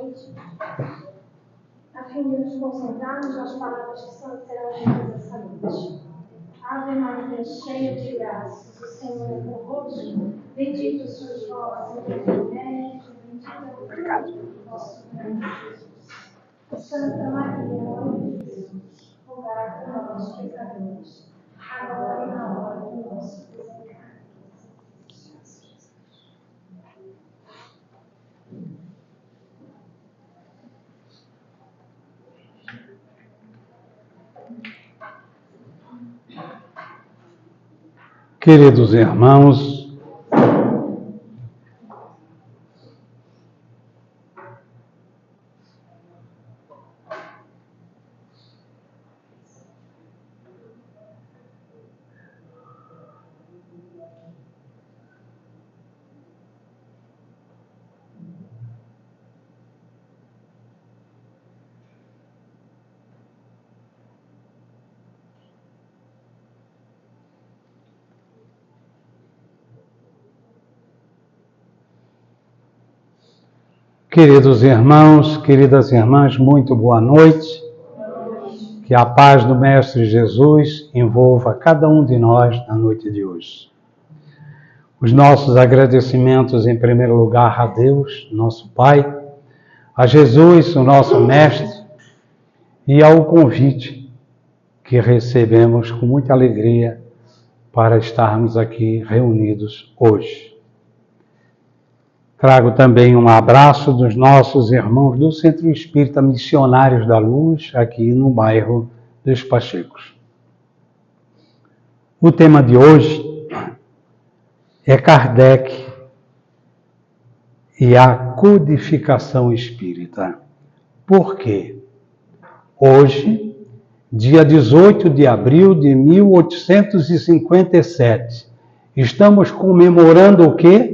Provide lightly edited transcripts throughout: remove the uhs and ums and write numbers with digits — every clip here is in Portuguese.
noite, a fim de nos concentrarmos nas palavras que serão ditas essa noite. Ave Maria, cheia de graças, o Senhor é convosco. Bendito sois vós entre as mulheres, e bendito é o fruto do vosso ventre, Jesus. Santa Maria, Mãe de Jesus, rogai por nós, pecadores, agora e na hora do nosso desencarne. Queridos irmãos, queridas irmãs, muito boa noite. Que a paz do Mestre Jesus envolva cada um de nós na noite de hoje. Os nossos agradecimentos, em primeiro lugar, a Deus, nosso Pai, a Jesus, o nosso Mestre, e ao convite que recebemos com muita alegria para estarmos aqui reunidos hoje. Trago também um abraço dos nossos irmãos do Centro Espírita Missionários da Luz, aqui no bairro dos Pachecos. O tema de hoje é Kardec e a codificação espírita. Por quê? Hoje, dia 18 de abril de 1857, estamos comemorando o quê?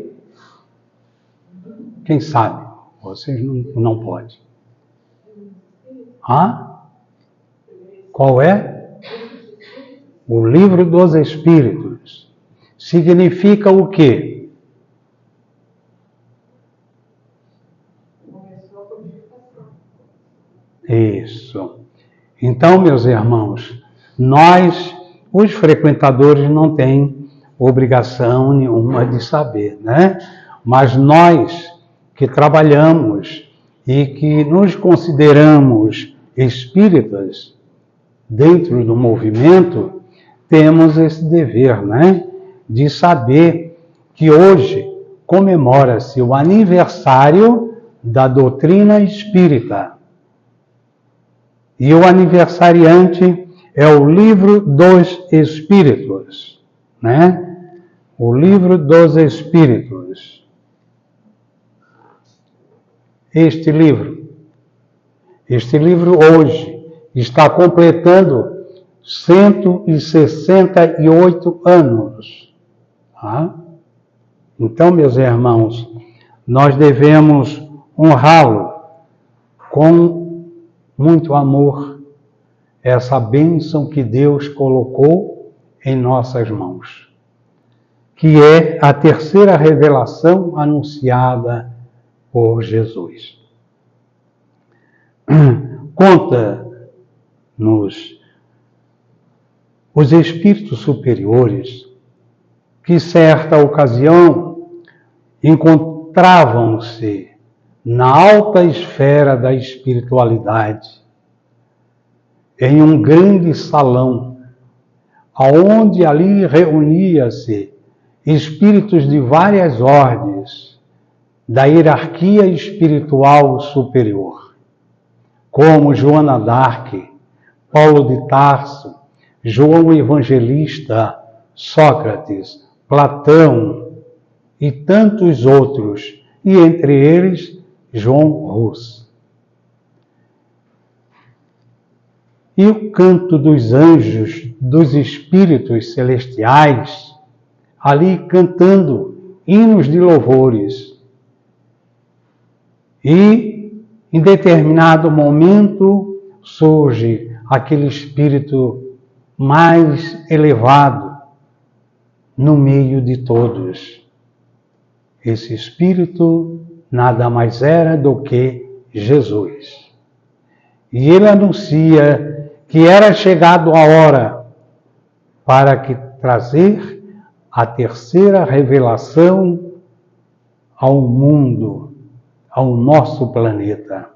Quem sabe? Vocês não podem. Qual é? O Livro dos Espíritos. Significa o quê? Isso. Então, meus irmãos, nós, os frequentadores, não têm obrigação nenhuma de saber, né? Mas nós que trabalhamos e que nos consideramos espíritas dentro do movimento, temos esse dever, né? De saber que hoje comemora-se o aniversário da doutrina espírita. E o aniversariante é o Livro dos Espíritos, né? O Livro dos Espíritos. Este livro hoje está completando 168 anos. Tá? Então, meus irmãos, nós devemos honrá-lo com muito amor, essa bênção que Deus colocou em nossas mãos, que é a terceira revelação anunciada por Jesus. Conta-nos os espíritos superiores que, certa ocasião, encontravam-se na alta esfera da espiritualidade, em um grande salão, aonde ali reunia-se espíritos de várias ordens, da hierarquia espiritual superior, como Joana d'Arc, Paulo de Tarso, João Evangelista, Sócrates, Platão e tantos outros, e entre eles João Hus. E o canto dos anjos, dos espíritos celestiais, ali cantando hinos de louvores. E, em determinado momento, surge aquele espírito mais elevado no meio de todos. Esse espírito nada mais era do que Jesus. E ele anuncia que era chegado a hora para que trazer a terceira revelação ao mundo, ao nosso planeta,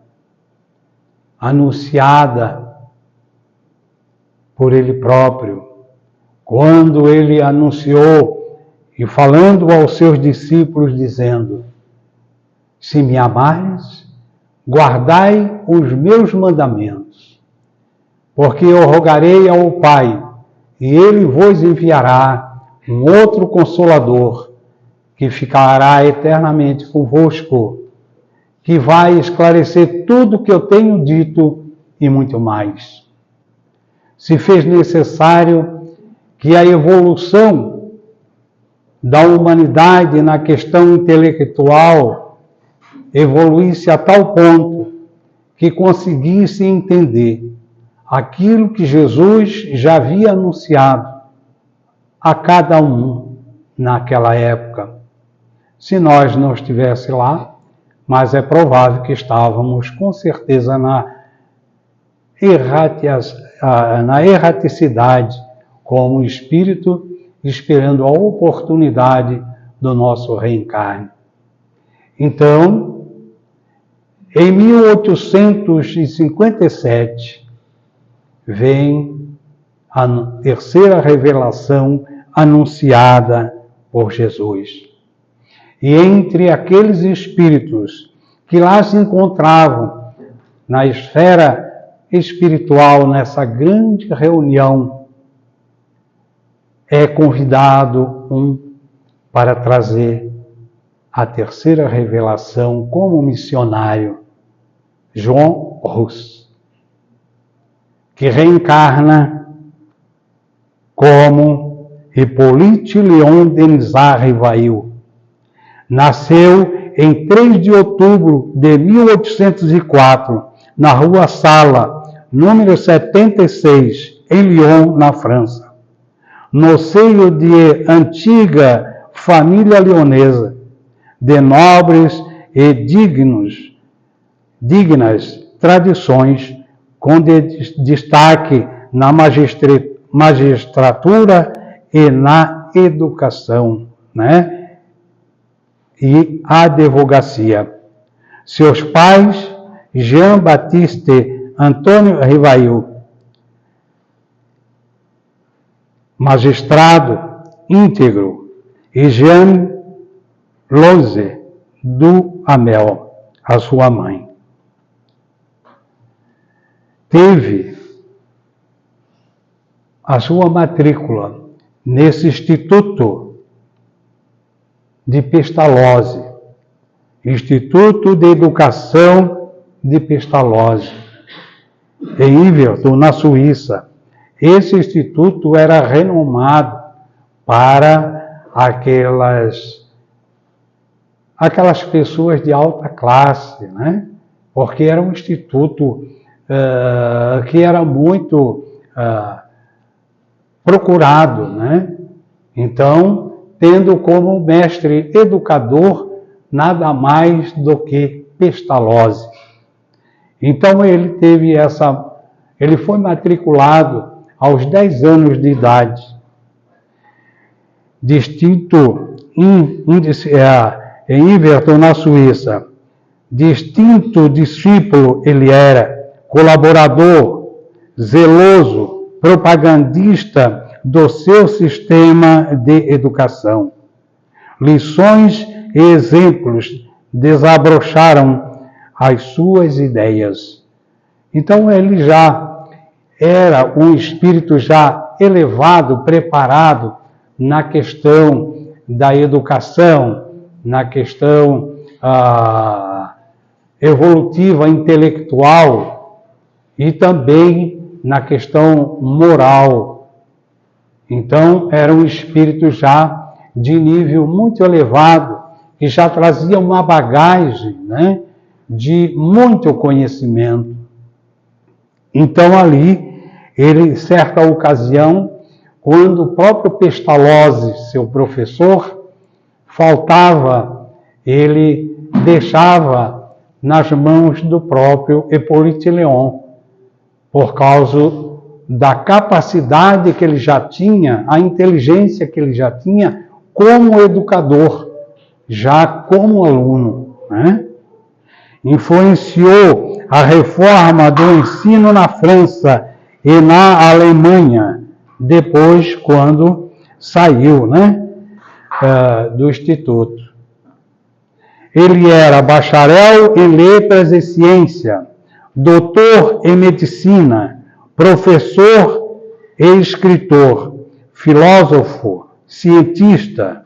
anunciada por ele próprio, quando ele anunciou e falando aos seus discípulos, dizendo: se me amais, guardai os meus mandamentos, porque eu rogarei ao Pai, e ele vos enviará um outro Consolador, que ficará eternamente convosco, que vai esclarecer tudo o que eu tenho dito e muito mais. Se fez necessário que a evolução da humanidade na questão intelectual evoluísse a tal ponto que conseguisse entender aquilo que Jesus já havia anunciado a cada um naquela época. Se nós não estivéssemos lá, mas é provável que estávamos com certeza na erraticidade, como espírito, esperando a oportunidade do nosso reencarne. Então, em 1857, vem a terceira revelação anunciada por Jesus. E entre aqueles espíritos que lá se encontravam na esfera espiritual, nessa grande reunião, é convidado um para trazer a terceira revelação como missionário, João Rus, que reencarna como Hippolyte Léon Denisard Rivail. Nasceu em 3 de outubro de 1804, na Rua Sala, número 76, em Lyon, na França, no seio de antiga família leonesa, de nobres e dignas tradições, com destaque na magistratura e na educação, e a advocacia. Seus pais, Jean-Baptiste Antônio Rivail, magistrado íntegro, e Jeanne Lose do Amel, a sua mãe. Teve a sua matrícula nesse Instituto de Pestalozzi, Instituto de Educação de Pestalozzi, em Yverton, na Suíça. Esse instituto era renomado para aquelas pessoas de alta classe, Porque era um instituto que era muito procurado, Então, tendo como mestre educador nada mais do que Pestalozzi. Então ele foi matriculado aos 10 anos de idade. Distinto em Yverton, na Suíça. Distinto discípulo ele era, colaborador, zeloso, propagandista do seu sistema de educação. Lições e exemplos desabrocharam as suas ideias. Então ele já era um espírito já elevado, preparado na questão da educação, na questão evolutiva, intelectual e também na questão moral. Então, era um espírito já de nível muito elevado, que já trazia uma bagagem, de muito conhecimento. Então, ali, ele, certa ocasião, quando o próprio Pestalozzi, seu professor, faltava, ele deixava nas mãos do próprio Hippolyte Léon, por causa da capacidade que ele já tinha, a inteligência que ele já tinha como educador, já como aluno, né? Influenciou a reforma do ensino na França e na Alemanha, depois quando saiu, né, do Instituto. Ele era bacharel em letras e ciência, doutor em medicina, professor e escritor, filósofo, cientista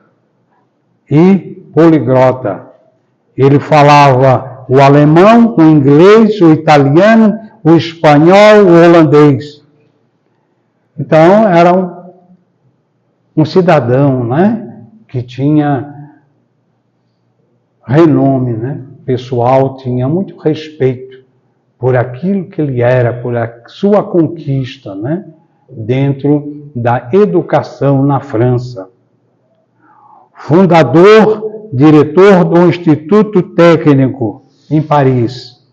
e poliglota. Ele falava o alemão, o inglês, o italiano, o espanhol, o holandês. Então, era um cidadão, né, que tinha renome, né? O pessoal tinha muito respeito por aquilo que ele era, por a sua conquista, né, dentro da educação na França. Fundador, diretor do Instituto Técnico em Paris.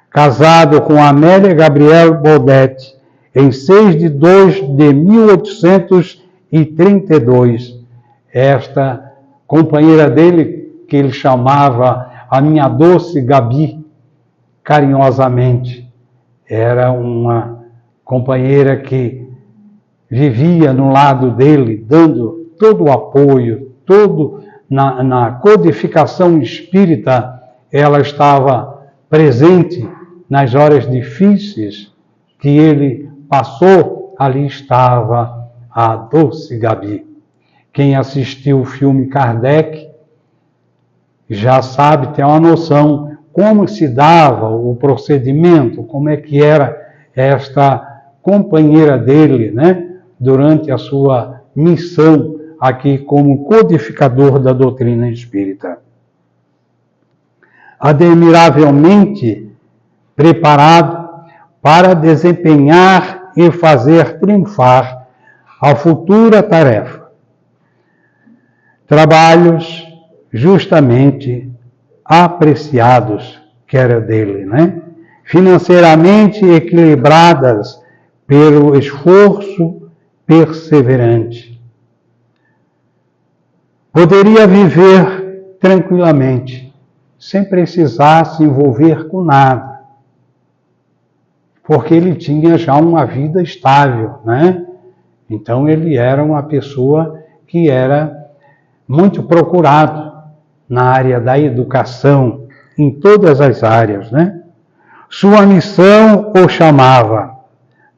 Casado com Amélia Gabrielle Baudet em 6 de 2 de 1832. Esta companheira dele, que ele chamava a minha doce Gabi, carinhosamente, era uma companheira que vivia no lado dele, dando todo o apoio, todo na codificação espírita, ela estava presente nas horas difíceis que ele passou, ali estava a doce Gabi. Quem assistiu o filme Kardec já sabe, tem uma noção como se dava o procedimento, como é que era esta companheira dele, né, durante a sua missão aqui como codificador da doutrina espírita. Admiravelmente preparado para desempenhar e fazer triunfar a futura tarefa. Trabalhos justamente apreciados que era dele, né? Financeiramente equilibradas pelo esforço perseverante. Poderia viver tranquilamente, sem precisar se envolver com nada, porque ele tinha já uma vida estável, né? Então ele era uma pessoa que era muito procurado na área da educação, em todas as áreas, né? Sua missão o chamava,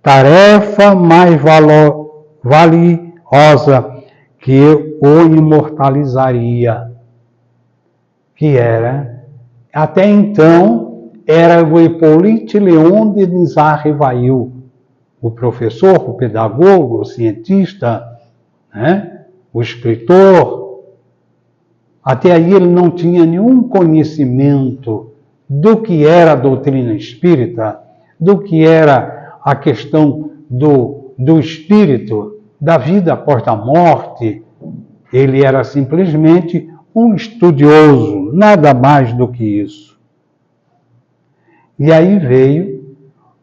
tarefa mais valiosa que o imortalizaria, que era, até então, era o Hippolyte Léon de Nizar-Rivail, o professor, o pedagogo, o cientista, né? O escritor. Até aí ele não tinha nenhum conhecimento do que era a doutrina espírita, do que era a questão do espírito, da vida após a morte. Ele era simplesmente um estudioso, nada mais do que isso. E aí veio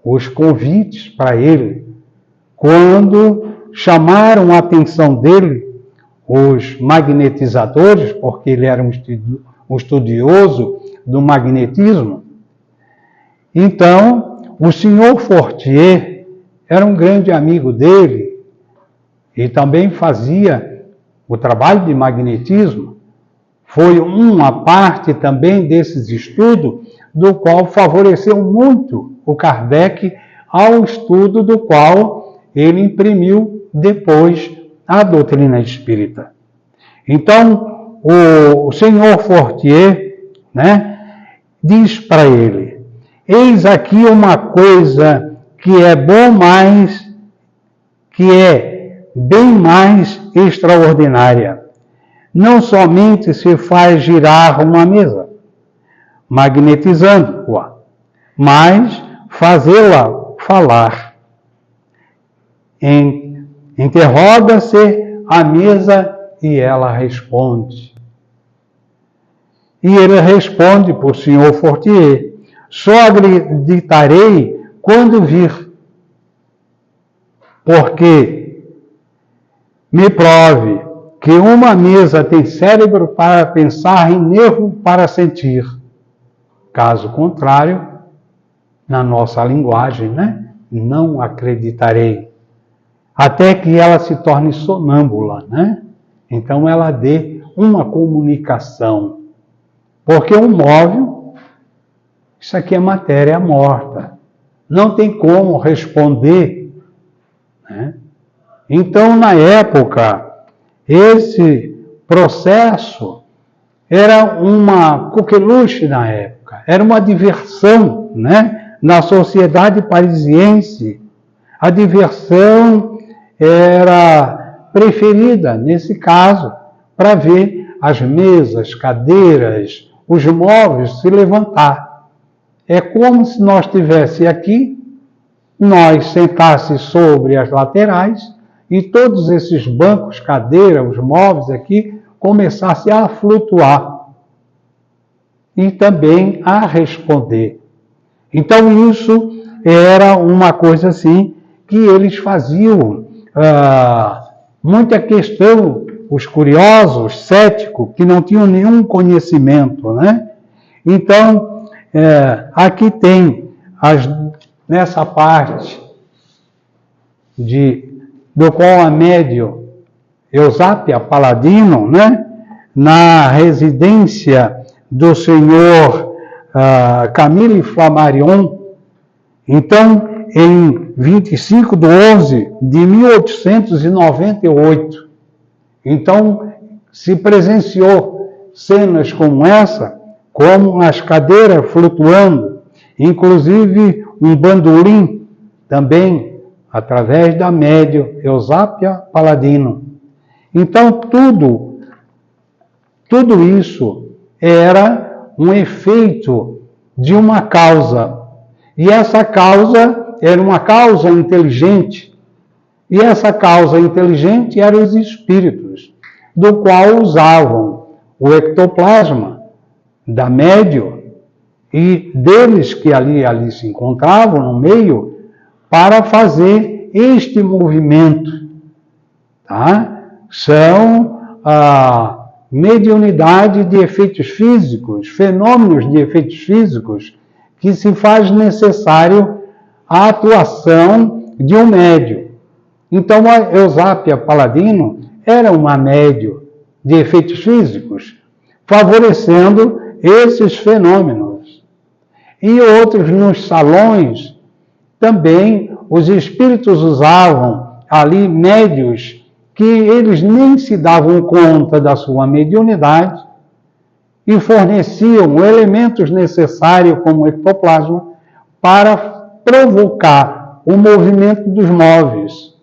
os convites para ele, quando chamaram a atenção dele os magnetizadores, porque ele era um estudioso do magnetismo. Então, o senhor Fortier era um grande amigo dele e também fazia o trabalho de magnetismo. Foi uma parte também desses estudos, do qual favoreceu muito o Kardec ao estudo do qual ele imprimiu depois a doutrina espírita. Então, o senhor Fortier, né, diz para ele, eis aqui uma coisa que é bem mais extraordinária. Não somente se faz girar uma mesa, magnetizando-a, mas fazê-la falar. Interroga-se a mesa e ela responde. E ele responde para o senhor Fortier: só acreditarei quando vir, porque me prove que uma mesa tem cérebro para pensar e nervo para sentir. Caso contrário, na nossa linguagem, né? Não acreditarei. Até que ela se torne sonâmbula, né? Então ela dê uma comunicação. Porque um móvel, isso aqui é matéria morta. Não tem como responder, né? Então, na época, esse processo era uma coqueluche na época, era uma diversão, né? Na sociedade parisiense, a diversão era preferida, nesse caso, para ver as mesas, cadeiras, os móveis se levantar. É como se nós estivéssemos aqui, nós sentasse sobre as laterais e todos esses bancos, cadeiras, os móveis aqui, começassem a flutuar e também a responder. Então isso era uma coisa assim que eles faziam muita questão, os curiosos, céticos, que não tinham nenhum conhecimento, né? Então, aqui tem, nessa parte do qual a médium Eusápia Paladino, né? Na residência do senhor Camille Flammarion, então, em 25 de 11 de 1898. Então, se presenciou cenas como essa, como as cadeiras flutuando, inclusive um bandolim também, através da médium Eusápia Paladino. Então, tudo isso era um efeito de uma causa. E essa causa era uma causa inteligente. E essa causa inteligente eram os espíritos, do qual usavam o ectoplasma da médium e deles que ali se encontravam no meio para fazer este movimento. Tá? São a mediunidade de efeitos físicos, fenômenos de efeitos físicos, que se faz necessário a atuação de um médium. Então, a Eusápia Paladino era uma médium de efeitos físicos, favorecendo esses fenômenos. E outros nos salões, também, os espíritos usavam ali médios que eles nem se davam conta da sua mediunidade e forneciam elementos necessários, como o ectoplasma, para provocar o movimento dos móveis.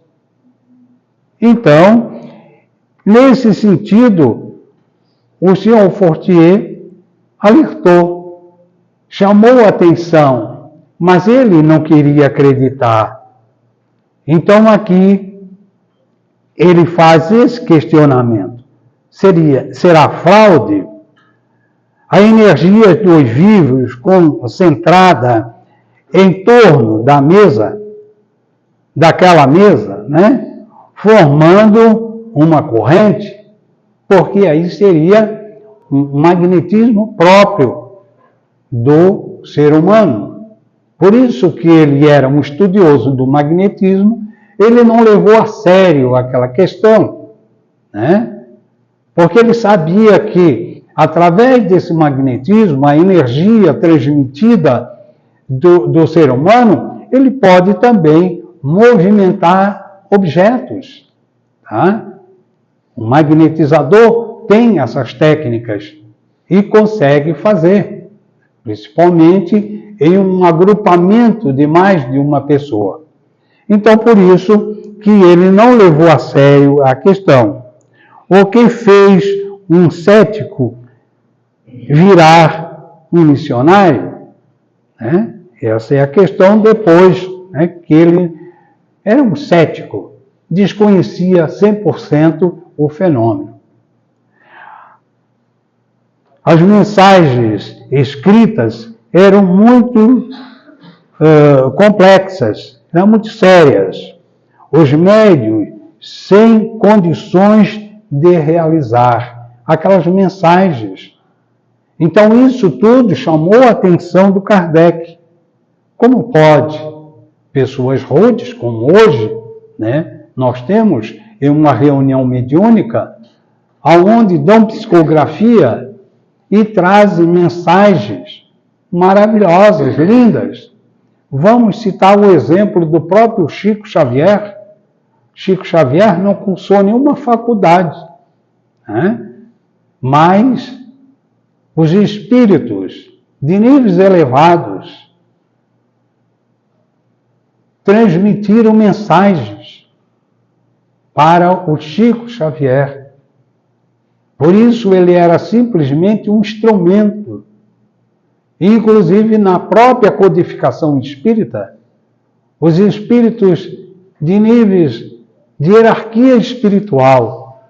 Então, nesse sentido, o senhor Fortier alertou, chamou a atenção, mas ele não queria acreditar. Então, aqui, ele faz esse questionamento. Será fraude? A energia dos vivos concentrada em torno da mesa, daquela mesa, né? Formando uma corrente, porque aí seria um magnetismo próprio do ser humano. Por isso que ele era um estudioso do magnetismo, ele não levou a sério aquela questão, né? Porque ele sabia que, através desse magnetismo, a energia transmitida do ser humano, ele pode também movimentar objetos. Tá? O magnetizador tem essas técnicas e consegue fazer, principalmente em um agrupamento de mais de uma pessoa. Então, por isso que ele não levou a sério a questão. O que fez um cético virar um missionário? Né? Essa é a questão depois, né, que ele era um cético, desconhecia 100% o fenômeno. As mensagens escritas eram muito complexas, eram muito sérias. Os médiuns sem condições de realizar aquelas mensagens. Então isso tudo chamou a atenção do Kardec. Como pode pessoas rudes, como hoje, né, nós temos em uma reunião mediúnica, onde dão psicografia e trazem mensagens maravilhosas, lindas. Vamos citar o exemplo do próprio Chico Xavier. Chico Xavier não cursou nenhuma faculdade, né? Mas os espíritos de níveis elevados transmitiram mensagens para o Chico Xavier. Por isso ele era simplesmente um instrumento. Inclusive na própria codificação espírita, os espíritos de níveis de hierarquia espiritual,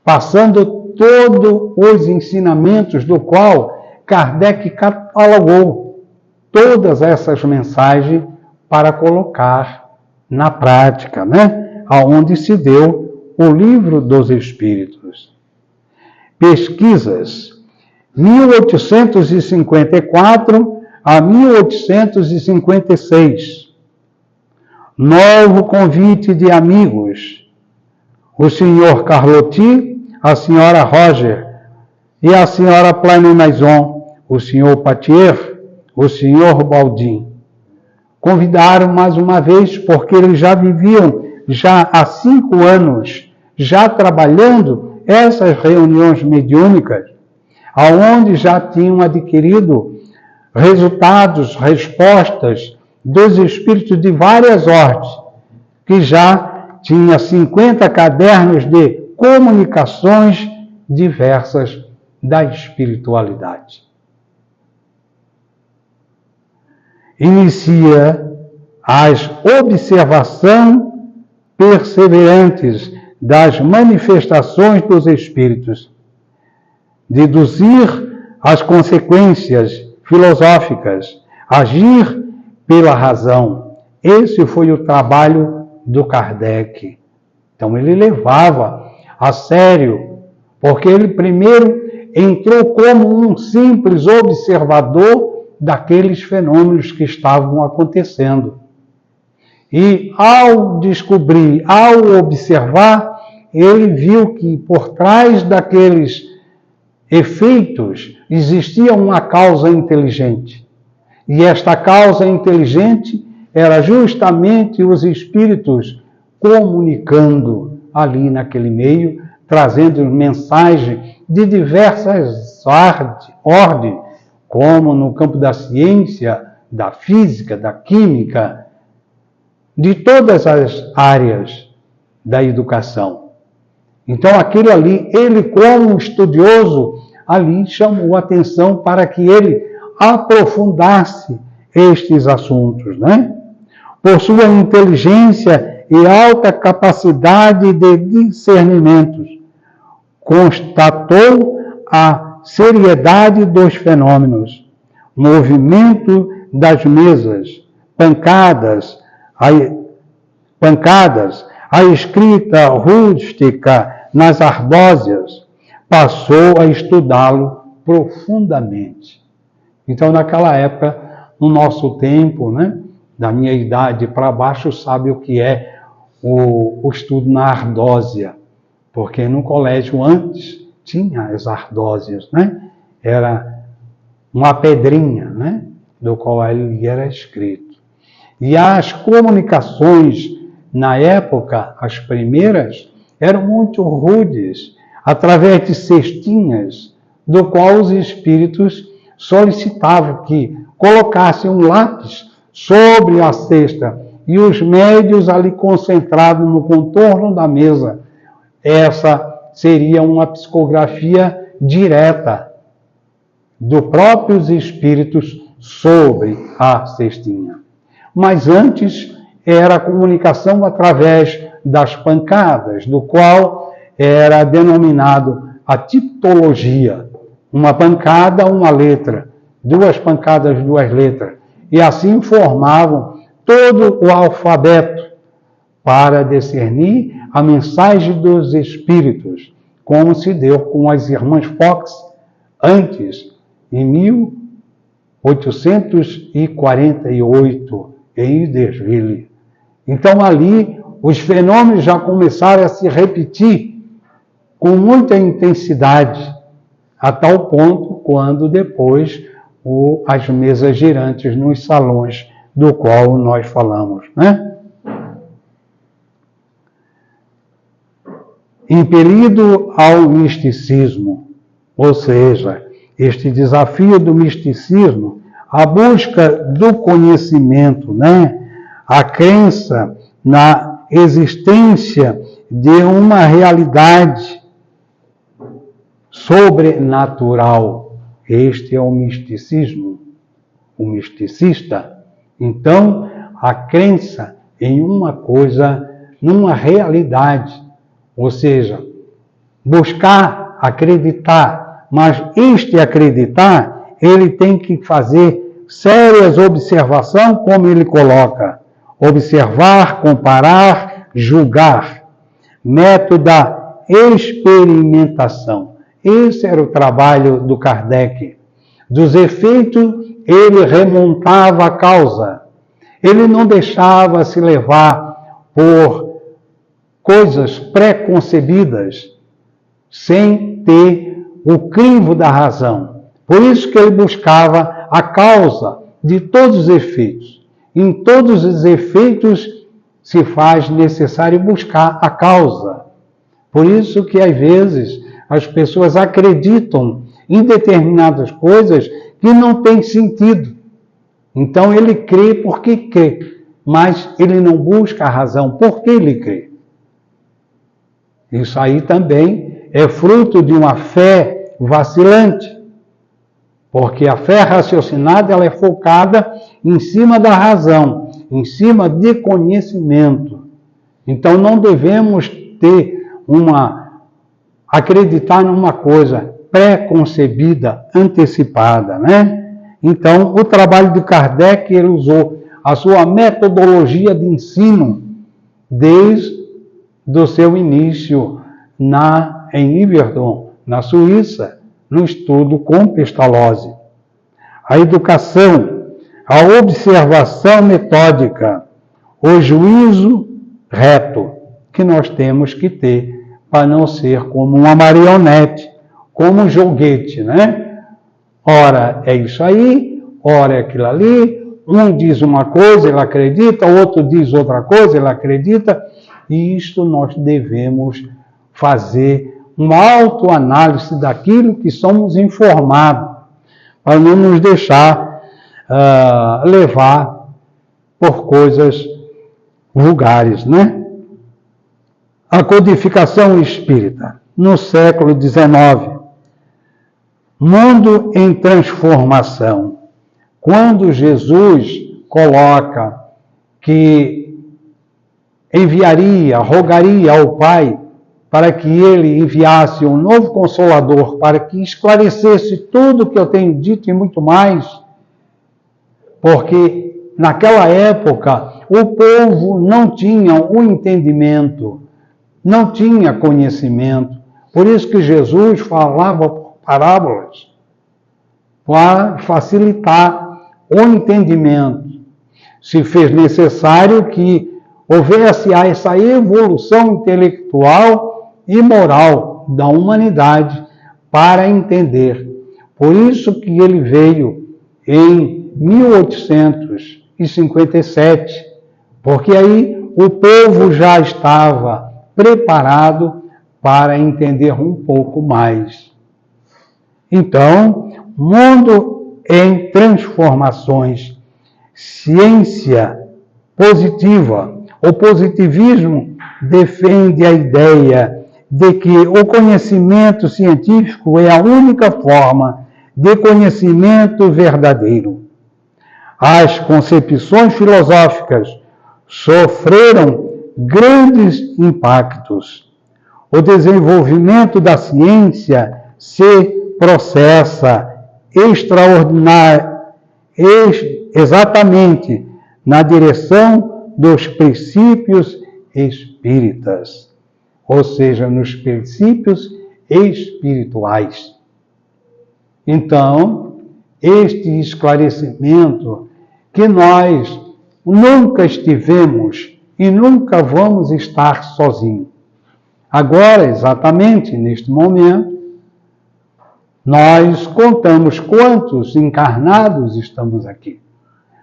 passando todos os ensinamentos do qual Kardec catalogou todas essas mensagens para colocar na prática, né? Aonde se deu o Livro dos Espíritos. Pesquisas 1854 a 1856. Novo convite de amigos. O senhor Carlotti, a senhora Roger e a senhora Planomaison, o senhor Patier, o senhor Baldin. Convidaram mais uma vez, porque eles já viviam, já há 5 anos, já trabalhando essas reuniões mediúnicas, aonde já tinham adquirido resultados, respostas dos espíritos de várias ordens, que já tinha 50 cadernos de comunicações diversas da espiritualidade. Inicia as observações perseverantes das manifestações dos espíritos, deduzir as consequências filosóficas, agir pela razão. Esse foi o trabalho do Kardec. Então ele levava a sério, porque ele primeiro entrou como um simples observador daqueles fenômenos que estavam acontecendo. E ao descobrir, ao observar, ele viu que por trás daqueles efeitos existia uma causa inteligente. E esta causa inteligente era justamente os espíritos comunicando ali naquele meio, trazendo mensagem de diversas ordens, como no campo da ciência, da física, da química, de todas as áreas da educação. Então, aquilo ali, ele como estudioso, ali chamou a atenção para que ele aprofundasse estes assuntos, né? Por sua inteligência e alta capacidade de discernimento, constatou a seriedade dos fenômenos, movimento das mesas, pancadas, a escrita rústica nas ardósias, passou a estudá-lo profundamente. Então, naquela época, no nosso tempo, né, da minha idade para baixo, sabe o que é o estudo na ardósia, porque no colégio antes tinha as ardósias, né? Era uma pedrinha, né, do qual ele era escrito. E as comunicações, na época, as primeiras, eram muito rudes, através de cestinhas, do qual os espíritos solicitavam que colocassem um lápis sobre a cesta e os médios ali concentrados no contorno da mesa. Essa seria uma psicografia direta dos próprios espíritos sobre a cestinha. Mas antes era a comunicação através das pancadas, do qual era denominado a tipologia. Uma pancada, uma letra. Duas pancadas, duas letras. E assim formavam todo o alfabeto para discernir a mensagem dos Espíritos, como se deu com as irmãs Fox antes, em 1848, em Huddersfield. Então ali os fenômenos já começaram a se repetir com muita intensidade, a tal ponto quando depois as mesas girantes nos salões do qual nós falamos, né? Impelido ao misticismo, ou seja, este desafio do misticismo, a busca do conhecimento, né? A crença na existência de uma realidade sobrenatural. Este é o misticismo, o misticista. Então, a crença em uma coisa, numa realidade, ou seja, buscar acreditar, mas este acreditar, ele tem que fazer sérias observações, como ele coloca. Observar, comparar, julgar. Método da experimentação. Esse era o trabalho do Kardec. Dos efeitos, ele remontava a causa. Ele não deixava se levar por coisas pré-concebidas, sem ter o crivo da razão. Por isso que ele buscava a causa de todos os efeitos. Em todos os efeitos se faz necessário buscar a causa. Por isso que às vezes as pessoas acreditam em determinadas coisas que não têm sentido. Então ele crê porque crê, mas ele não busca a razão por que ele crê. Isso aí também é fruto de uma fé vacilante, porque a fé raciocinada ela é focada em cima da razão, em cima de conhecimento. Então não devemos acreditar numa coisa pré-concebida, antecipada, né? Então o trabalho de Kardec, ele usou a sua metodologia de ensino desde do seu início em Yverdon, na Suíça, no estudo com Pestalozzi. A educação, a observação metódica, o juízo reto que nós temos que ter para não ser como uma marionete, como um joguete, né? Ora é isso aí, ora é aquilo ali, um diz uma coisa, ele acredita, outro diz outra coisa, ele acredita. E isto nós devemos fazer uma autoanálise daquilo que somos informados, para não nos deixar levar por coisas vulgares, né? A codificação espírita, no século XIX. Mundo em transformação. Quando Jesus coloca que rogaria ao Pai para que ele enviasse um novo Consolador, para que esclarecesse tudo o que eu tenho dito e muito mais, porque naquela época o povo não tinha o entendimento, não tinha conhecimento. Por isso que Jesus falava por parábolas, para facilitar o entendimento. Se fez necessário que houvesse essa evolução intelectual e moral da humanidade para entender. Por isso que ele veio em 1857, porque aí o povo já estava preparado para entender um pouco mais. Então, mundo em transformações, ciência positiva. O positivismo defende a ideia de que o conhecimento científico é a única forma de conhecimento verdadeiro. As concepções filosóficas sofreram grandes impactos. O desenvolvimento da ciência se processa exatamente na direção dos princípios espíritas, ou seja, nos princípios espirituais. Então, este esclarecimento que nós nunca estivemos e nunca vamos estar sozinhos. Agora, exatamente neste momento, nós contamos quantos encarnados estamos aqui,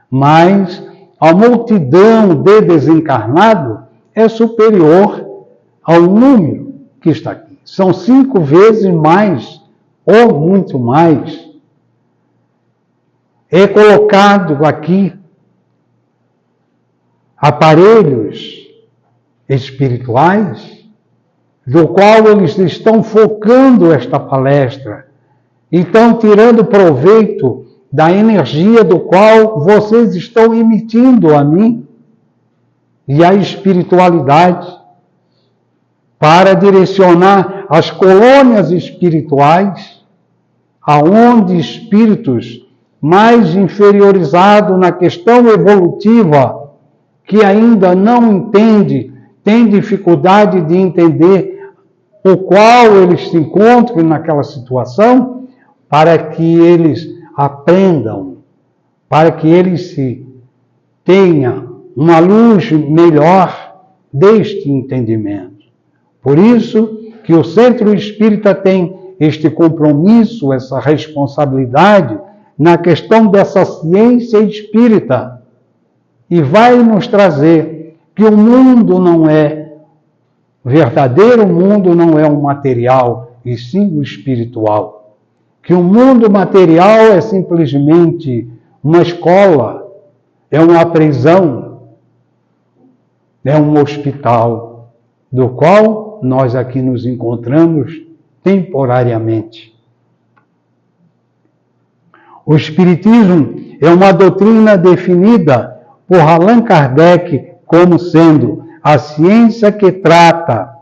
mas a multidão de desencarnados é superior ao número que está aqui. São 5 vezes mais, ou muito mais. É colocado aqui aparelhos espirituais, do qual eles estão focando esta palestra, estão tirando proveito da energia do qual vocês estão emitindo a mim e à espiritualidade, para direcionar as colônias espirituais, aonde espíritos mais inferiorizados na questão evolutiva, que ainda não entende, tem dificuldade de entender o qual eles se encontram naquela situação, para que eles aprendam, para que eles tenham uma luz melhor deste entendimento. Por isso que o Centro Espírita tem este compromisso, essa responsabilidade na questão dessa ciência espírita, e vai nos trazer que o mundo não é verdadeiro, o mundo não é um material, e sim o espiritual. Que o mundo material é simplesmente uma escola, é uma prisão, é um hospital, do qual nós aqui nos encontramos temporariamente. O Espiritismo é uma doutrina definida por Allan Kardec como sendo a ciência que trata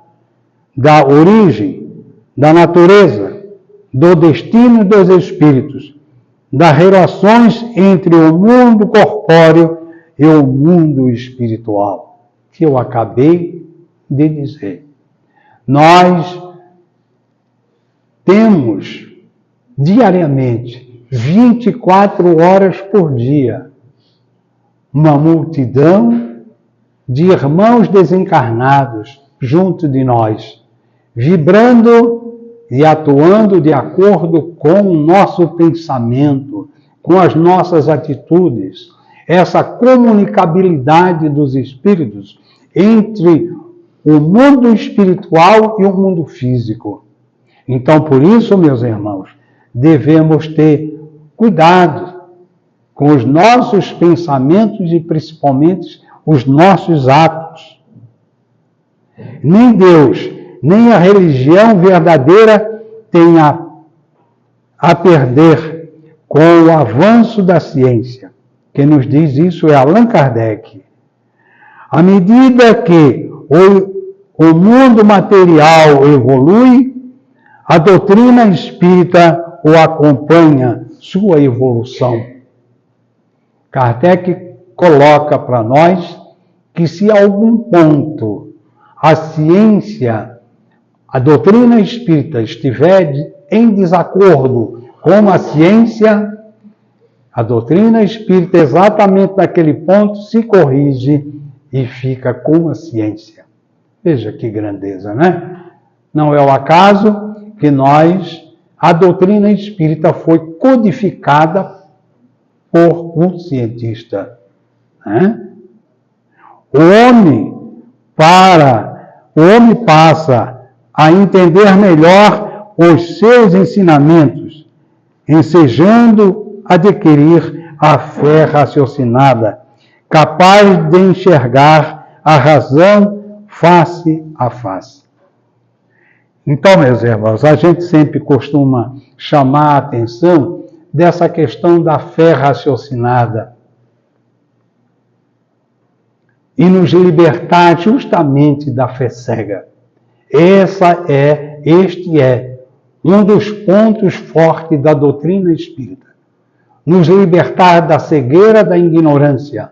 da origem, da natureza, do destino dos espíritos, das relações entre o mundo corpóreo e o mundo espiritual, que eu acabei de dizer. Nós temos diariamente, 24 horas por dia, uma multidão de irmãos desencarnados junto de nós, vibrando e atuando de acordo com o nosso pensamento, com as nossas atitudes, essa comunicabilidade dos espíritos entre o mundo espiritual e o mundo físico. Então, por isso, meus irmãos, devemos ter cuidado com os nossos pensamentos e principalmente os nossos atos. Nem Deus, nem a religião verdadeira tem a perder com o avanço da ciência. Quem nos diz isso é Allan Kardec. À medida que o mundo material evolui, a doutrina espírita o acompanha sua evolução. Kardec coloca para nós que se a algum ponto a ciência, a doutrina espírita estiver em desacordo com a ciência, a doutrina espírita, exatamente naquele ponto, se corrige e fica com a ciência. Veja que grandeza, né? Não é o acaso que a doutrina espírita foi codificada por um cientista. Né? O homem passa a entender melhor os seus ensinamentos, ensejando adquirir a fé raciocinada, capaz de enxergar a razão face a face. Então, meus irmãos, a gente sempre costuma chamar a atenção dessa questão da fé raciocinada e nos libertar justamente da fé cega. Este é um dos pontos fortes da doutrina espírita. Nos libertar da cegueira da ignorância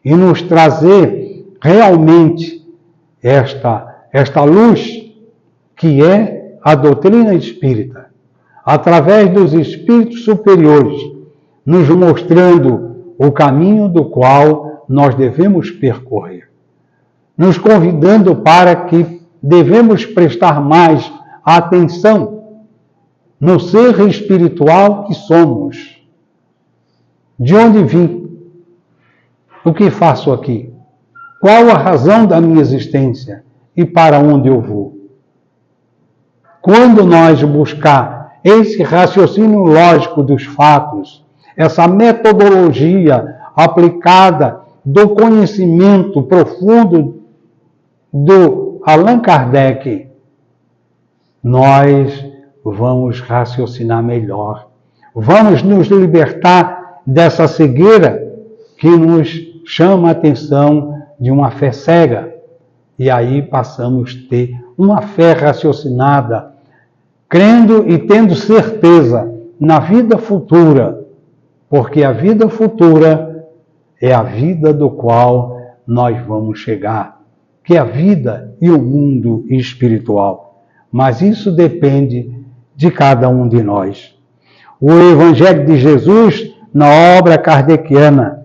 e nos trazer realmente esta luz que é a doutrina espírita, através dos espíritos superiores, nos mostrando o caminho do qual nós devemos percorrer, nos convidando para que devemos prestar mais atenção no ser espiritual que somos. De onde vim? O que faço aqui? Qual a razão da minha existência e para onde eu vou? Quando nós buscar esse raciocínio lógico dos fatos, essa metodologia aplicada do conhecimento profundo do Allan Kardec, nós vamos raciocinar melhor. Vamos nos libertar dessa cegueira que nos chama a atenção de uma fé cega. E aí passamos a ter uma fé raciocinada, crendo e tendo certeza na vida futura, porque a vida futura é a vida do qual nós vamos chegar, que é a vida e o mundo espiritual. Mas isso depende de cada um de nós. O Evangelho de Jesus, na obra kardeciana,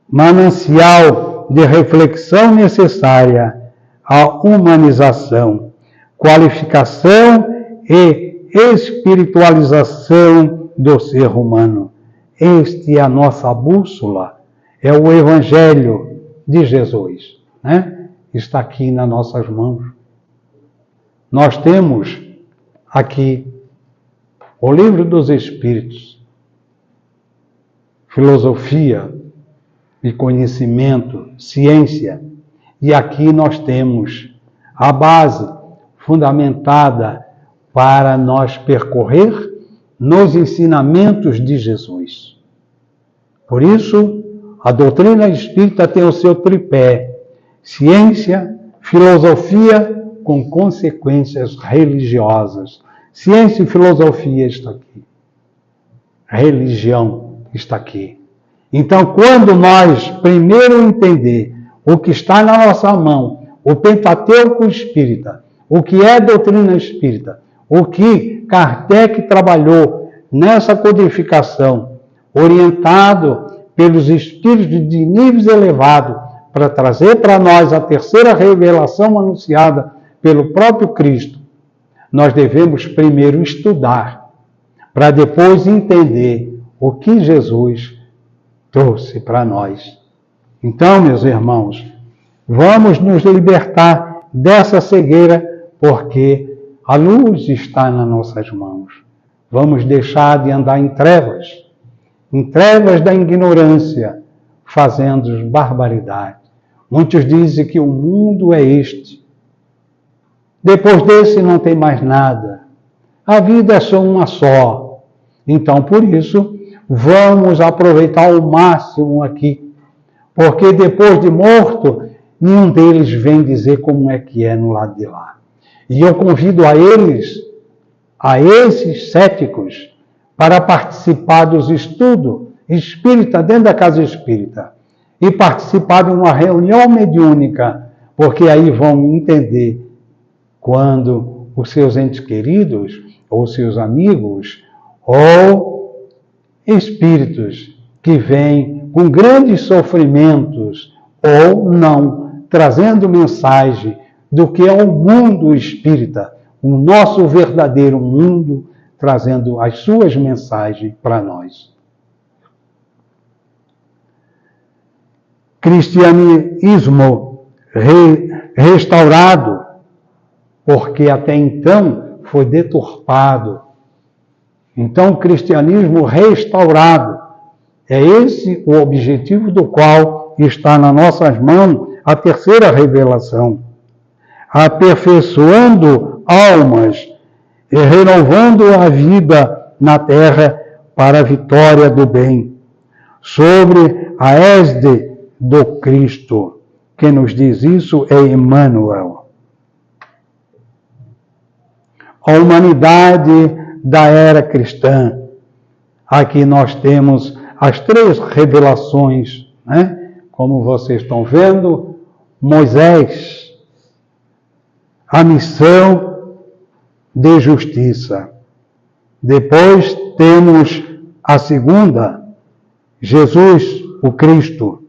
manancial de reflexão necessária à humanização, qualificação e espiritualização do ser humano. Este é a nossa bússola, é o Evangelho de Jesus, né? Está aqui nas nossas mãos. Nós temos aqui o Livro dos Espíritos, filosofia e conhecimento, ciência, e aqui nós temos a base fundamentada para nós percorrer nos ensinamentos de Jesus. Por isso, a doutrina espírita tem o seu tripé: ciência, filosofia com consequências religiosas. Ciência e filosofia está aqui. Religião está aqui. Então, quando nós primeiro entender o que está na nossa mão, o Pentateuco espírita, o que é doutrina espírita, o que Kardec trabalhou nessa codificação, orientado pelos espíritos de níveis elevados, para trazer para nós a terceira revelação anunciada pelo próprio Cristo, nós devemos primeiro estudar, para depois entender o que Jesus trouxe para nós. Então, meus irmãos, vamos nos libertar dessa cegueira, porque a luz está nas nossas mãos. Vamos deixar de andar em trevas da ignorância, fazendo barbaridade. Muitos dizem que o mundo é este. Depois desse não tem mais nada. A vida é só uma só. Então, por isso, vamos aproveitar ao máximo aqui. Porque depois de morto, nenhum deles vem dizer como é que é no lado de lá. E eu convido a eles, a esses céticos, para participar dos estudos espírita dentro da casa espírita. E participar de uma reunião mediúnica, porque aí vão entender quando os seus entes queridos, ou seus amigos, ou espíritos que vêm com grandes sofrimentos, ou não, trazendo mensagem do que é o mundo espírita, o nosso verdadeiro mundo, trazendo as suas mensagens para nós. Cristianismo restaurado, porque até então foi deturpado. Então, o cristianismo restaurado, é esse o objetivo do qual está nas nossas mãos a terceira revelação. Aperfeiçoando almas e renovando a vida na terra para a vitória do bem. Sobre a ésde do Cristo. Quem nos diz isso é Emmanuel. a humanidade da era cristã. Aqui nós temos as 3 revelações, né? Como vocês estão vendo, Moisés, a missão de justiça. Depois temos a segunda, Jesus, o Cristo,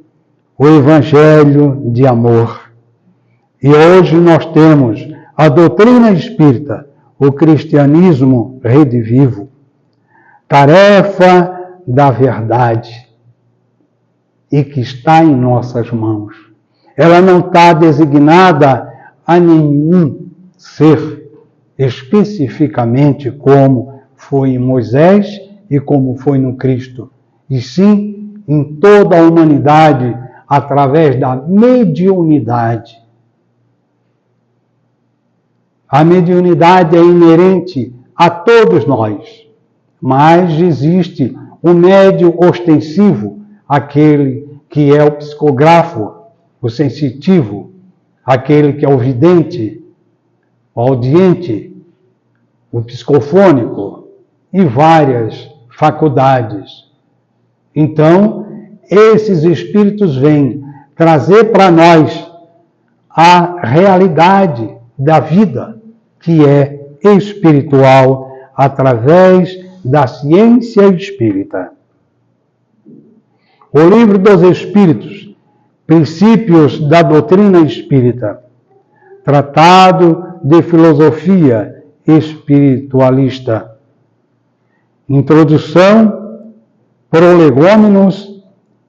o Evangelho de amor. E hoje nós temos a doutrina espírita, o cristianismo redivivo, tarefa da verdade, e que está em nossas mãos. Ela não está designada a nenhum ser, especificamente como foi em Moisés e como foi no Cristo, e sim em toda a humanidade, através da mediunidade. A mediunidade é inerente a todos nós, mas existe o médium ostensivo, aquele que é o psicógrafo, o sensitivo, aquele que é o vidente, o audiente, o psicofônico e várias faculdades. Então, esses espíritos vêm trazer para nós a realidade da vida, que é espiritual, através da ciência espírita. O Livro dos Espíritos, Princípios da Doutrina Espírita, Tratado de Filosofia Espiritualista, Introdução, Prolegômenos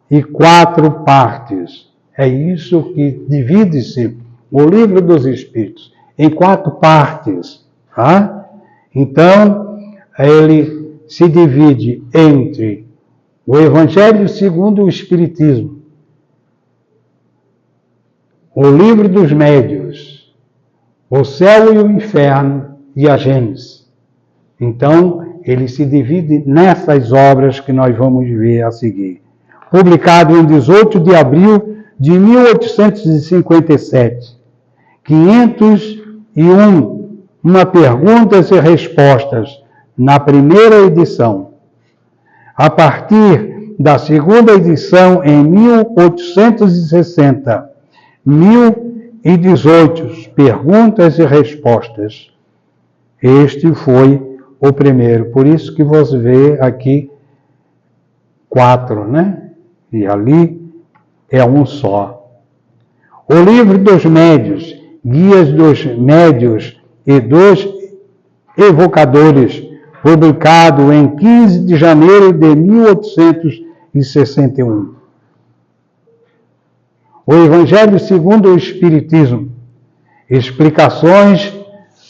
e 4 partes. É isso que divide-se o Livro dos Espíritos em 4 partes. Tá? Então, ele se divide entre o Evangelho segundo o Espiritismo, o Livro dos Médiuns, o Céu e o Inferno e a Gênese. Então, ele se divide nessas obras que nós vamos ver a seguir. Publicado em 18 de abril de 1857, 501 perguntas e respostas na primeira edição. A partir da segunda edição, em 1860, 1018 perguntas e respostas. Este foi o primeiro. Por isso que você vê aqui 4, né? E ali é um só. O Livro dos Médiuns, Guias dos Médiuns e dos Evocadores, publicado em 15 de janeiro de 1861. O Evangelho segundo o Espiritismo, explicações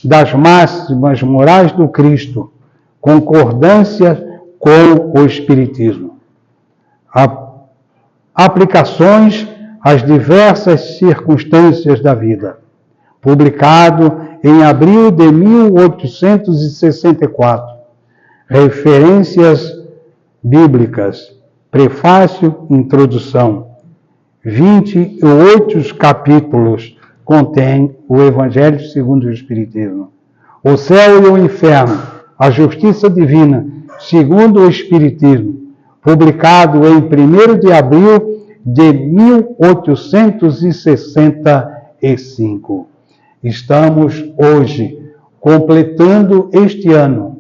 das máximas morais do Cristo, concordância com o Espiritismo. Aplicações às diversas circunstâncias da vida, publicado em abril de 1864. Referências bíblicas, prefácio, introdução. 28 capítulos contém o Evangelho segundo o Espiritismo. O Céu e o Inferno, a Justiça Divina segundo o Espiritismo, publicado em 1º de abril de 1865. Estamos hoje completando este ano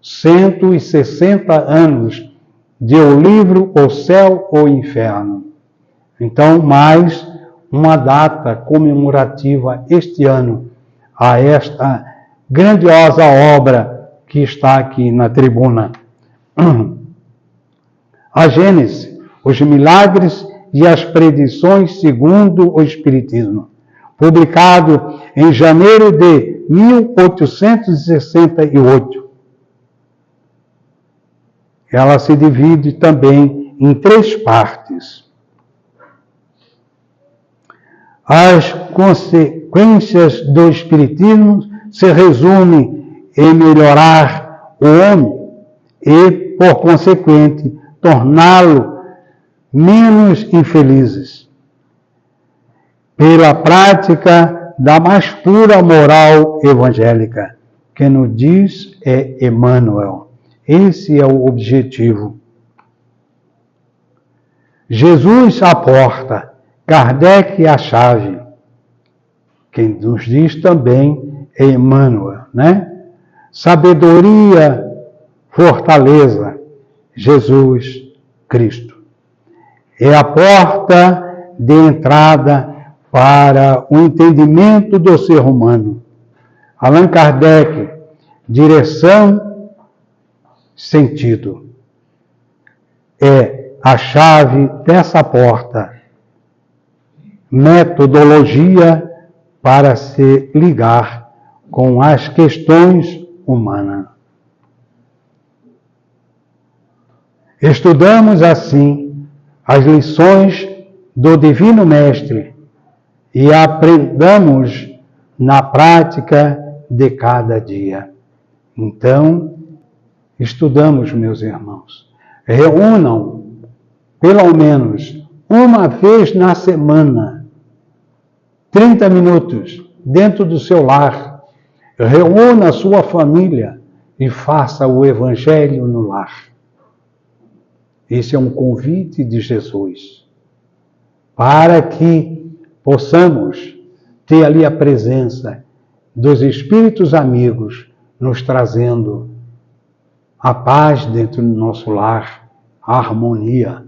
160 anos de o livro O Céu ou Inferno. Então, mais uma data comemorativa este ano a esta grandiosa obra que está aqui na tribuna. A Gênese, os milagres e as predições segundo o Espiritismo, publicado em janeiro de 1868. Ela se divide também em 3 partes. As consequências do Espiritismo se resumem em melhorar o homem e, por consequente, torná-lo menos infelizes, pela prática da mais pura moral evangélica, que nos diz é Emmanuel. Esse é o objetivo. Jesus a porta, Kardec a chave. Quem nos diz também é Emmanuel, né? Sabedoria, fortaleza, Jesus Cristo. É a porta de entrada para o entendimento do ser humano. Allan Kardec, direção, sentido. É a chave dessa porta. Metodologia para se ligar com as questões humanas. Estudamos assim as lições do Divino Mestre e aprendamos na prática de cada dia. Então, estudamos, meus irmãos. Reúnam, pelo menos, uma vez na semana, 30 minutos, dentro do seu lar. Reúna a sua família e faça o Evangelho no lar. Esse é um convite de Jesus, para que possamos ter ali a presença dos Espíritos amigos, nos trazendo a paz dentro do nosso lar, a harmonia.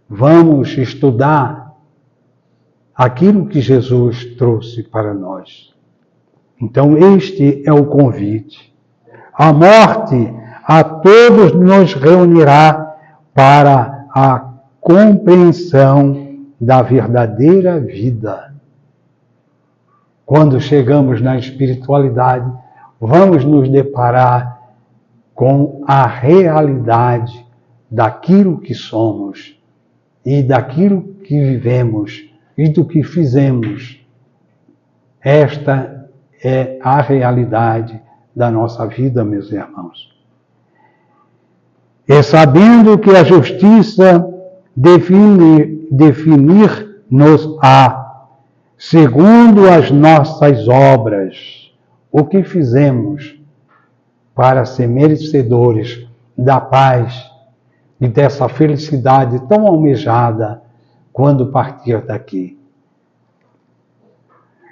Vamos estudar aquilo que Jesus trouxe para nós. Então, este é o convite. A morte a todos nos reunirá para a compreensão da verdadeira vida. Quando chegamos na espiritualidade, vamos nos deparar com a realidade daquilo que somos e daquilo que vivemos e do que fizemos. Esta é a realidade da nossa vida, meus irmãos. É sabendo que a justiça definir-nos-á, segundo as nossas obras, o que fizemos para ser merecedores da paz e dessa felicidade tão almejada quando partir daqui.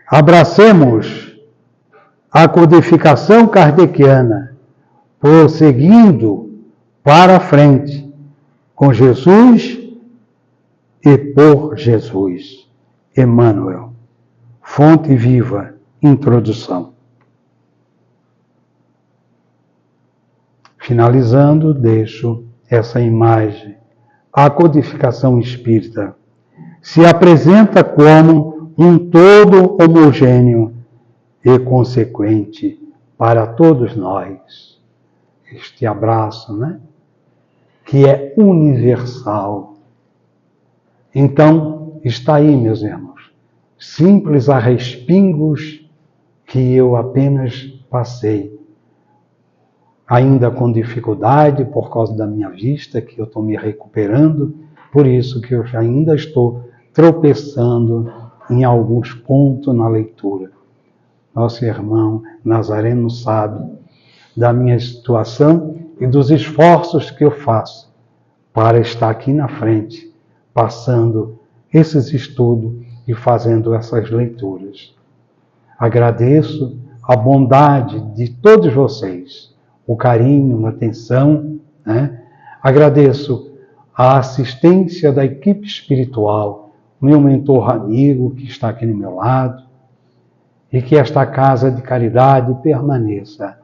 Abracemos a codificação kardeciana, prosseguindo para a frente, com Jesus e por Jesus. Emmanuel, Fonte Viva, introdução. Finalizando, deixo essa imagem. A codificação espírita se apresenta como um todo homogêneo e consequente para todos nós. Este abraço, né? Que é universal. Então, está aí, meus irmãos, simples a respingos que eu apenas passei, ainda com dificuldade por causa da minha vista, que eu estou me recuperando, por isso que eu ainda estou tropeçando em alguns pontos na leitura. Nosso irmão Nazareno sabe da minha situação e dos esforços que eu faço para estar aqui na frente, passando esses estudos e fazendo essas leituras. Agradeço a bondade de todos vocês, o carinho, a atenção, né? Agradeço a assistência da equipe espiritual, meu mentor amigo que está aqui no meu lado, e que esta casa de caridade permaneça,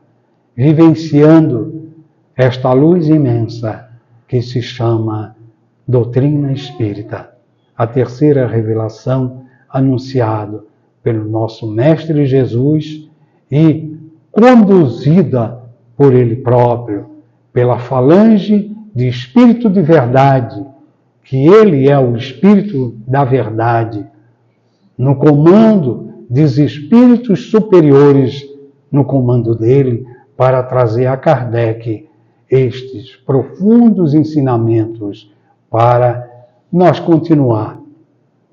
vivenciando esta luz imensa que se chama doutrina espírita, a terceira revelação anunciada pelo nosso Mestre Jesus e conduzida por Ele próprio, pela falange de Espírito de Verdade, que Ele é o Espírito da Verdade, no comando dos Espíritos superiores, no comando dele, para trazer a Kardec estes profundos ensinamentos para nós continuar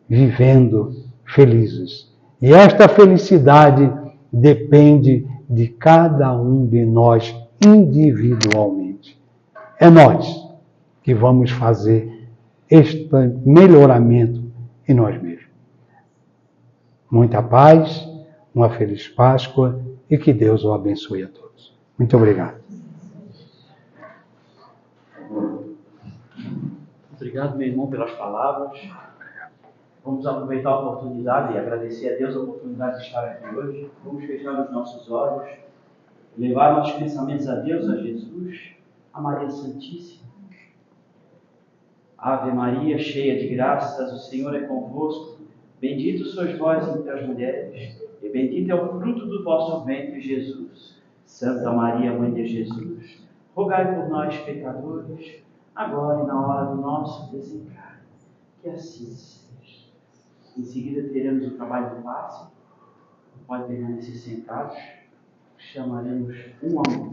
vivendo felizes. E esta felicidade depende de cada um de nós individualmente. É nós que vamos fazer este melhoramento em nós mesmos. Muita paz, uma feliz Páscoa e que Deus o abençoe a todos. Muito obrigado. Obrigado, meu irmão, pelas palavras. Vamos aproveitar a oportunidade e agradecer a Deus a oportunidade de estar aqui hoje. Vamos fechar os nossos olhos, levar nossos pensamentos a Deus, a Jesus, a Maria Santíssima. Ave Maria, cheia de graças, o Senhor é convosco. Bendito sois vós entre as mulheres, e bendito é o fruto do vosso ventre, Jesus. Santa Maria, Mãe de Jesus, rogai por nós, pecadores, agora e na hora do nosso desencarne. Que assim seja. Em seguida teremos o trabalho do passe. Pode permanecer sentados. Chamaremos um a um.